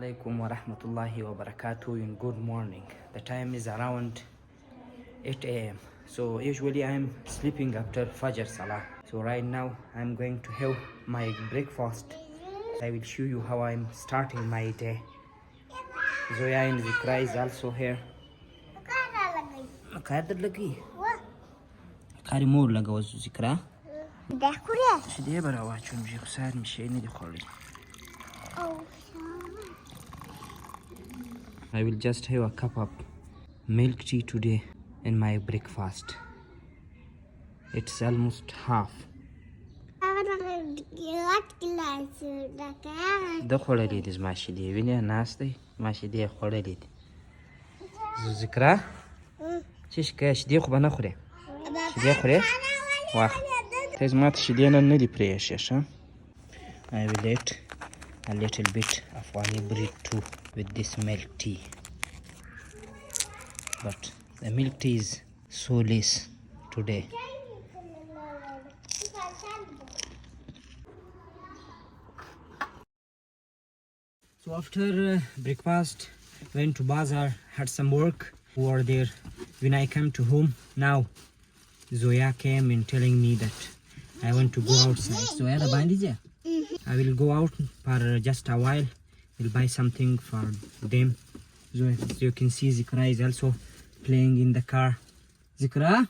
Alaikum wa rahmatullahi wa barakatuh and good morning. The time is around 8 a.m. So usually I'm sleeping after Fajr Salah. So right now I'm going to have my breakfast. I will show you how I'm starting my day. Zoya and Zikra is also here. Makadar lagi. Kari more laga was Zikra. Shidi bara wachum ji khusar mishe ni dikholi. I will just have a cup of milk tea today in my breakfast. It's almost half. The khorelid is mashidi. Vinaya nasty. Mashidi khorelid. Zikra? Chish kash di khubana khore. Shidi khore? Wah. There's mat shidi na nedi precious. I will add a little bit of wani bread too with this milk tea. But the milk tea is so less today. So after breakfast, went to bazaar, had some work over there. When I came to home, now Zoya came and telling me that I want to go outside. Zoya, the bandija. I will go out for just a while. We'll buy something for them. So as you can see, Zikra is also playing in the car. Zikra?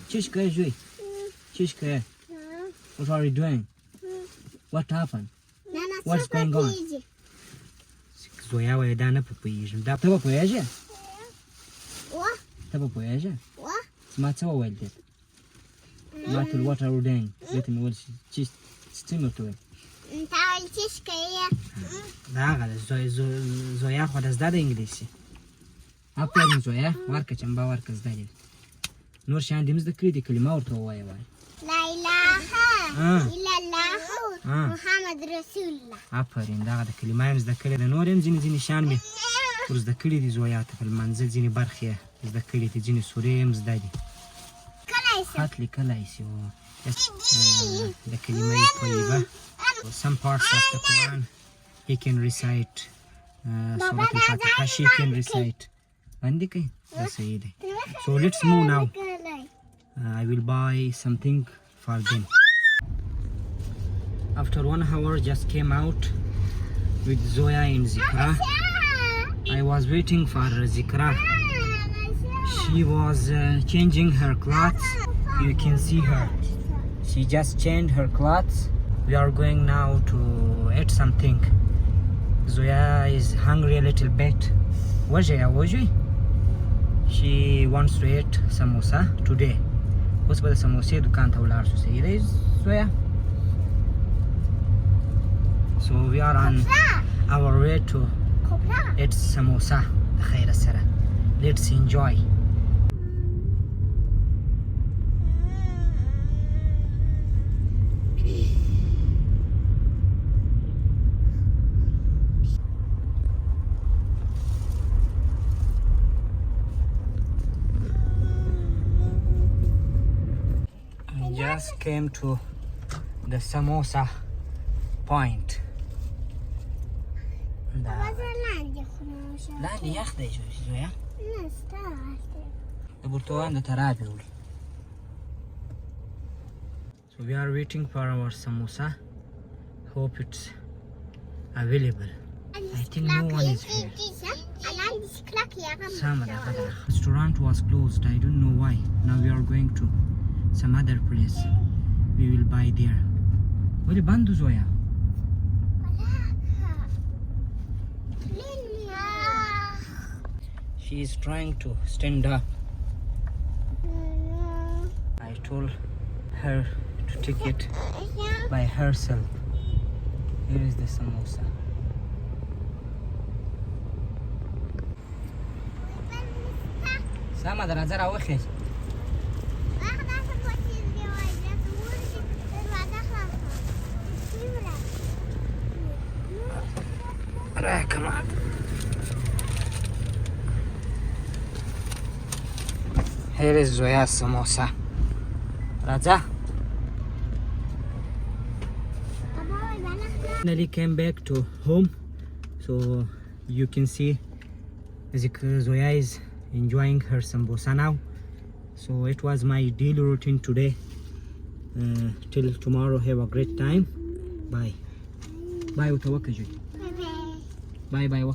Chishka, Zoe. Chishka. What are you doing? What happened? What's going on? Zoya wa dana papayish. Da taba poyaje? What? Taba poyaje? What? Smatsa wa weldet. Matul, what are you doing? Let me watch. Just steam to it. Da gale Zoya خود از داده انگلیسی. آفرین زویا وارکه چن با وارکه زدی. نور شان دیمز دکری دی کلمه ورته وای وای. لا اله الا الله محمد رسول الله. آفرین دا د کلمه هم زدکری د نور هم ځینې شان می ور زدکری دی زویا ته په منځ ځینې برخه زدکری دی ځینې سورې هم زدادي. خاطلی کلایسی و د کلمه طیبه. Some parts of the Quran he can recite. Surah Al-Fatiha she can recite. So let's move now. I will buy something for them. After 1 hour just came out with Zoya and Zikra. I was waiting for Zikra. She was changing her clothes. You can see her. She just changed her clothes. We are going now to eat something. Zoya is hungry a little bit. She wants to eat samosa today. What's about the samosa? Dukan tawlar so say this Zoya. So we are on our way to eat samosa. Let's enjoy. Just came to the samosa point. So we are waiting for our samosa. Hope it's available. I think no one is here. The restaurant was closed. I don't know why. Now we are going to some other place. We will buy there. What is bandu Zoya? She is trying to stand up. I told her to take it by herself. Here is the samosa. Sama da nazara wakhi. Come on. Here is Zoya's samosa. Raja. Finally came back to home, so you can see Zoya is enjoying her samosa now. So it was my daily routine today. Till tomorrow, have a great time. Bye. Bye. Bye. Bye. Bye.